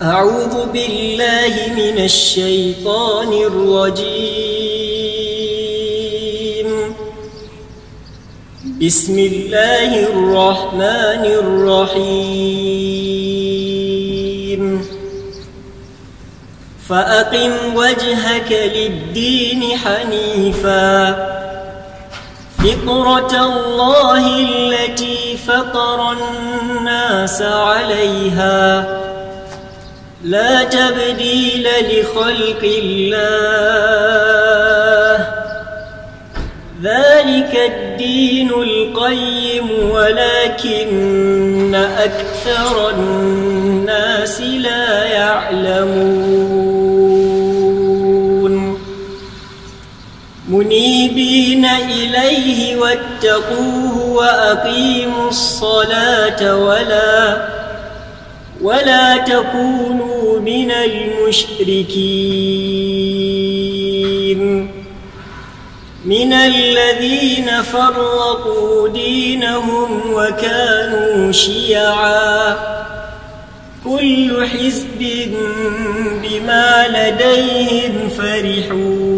أعوذ بالله من الشيطان الرجيم. بسم الله الرحمن الرحيم. فأقم وجهك للدين حنيفا فطرة الله التي فطر الناس عليها لا تبديل لخلق الله ذلك الدين القيم ولكن أكثر الناس لا يعلمون منيبين إليه واتقوه وأقيموا الصلاة ولا تكونوا من المشركين من الذين فرقوا دينهم وكانوا شيعا كل حزب بما لديهم فرحون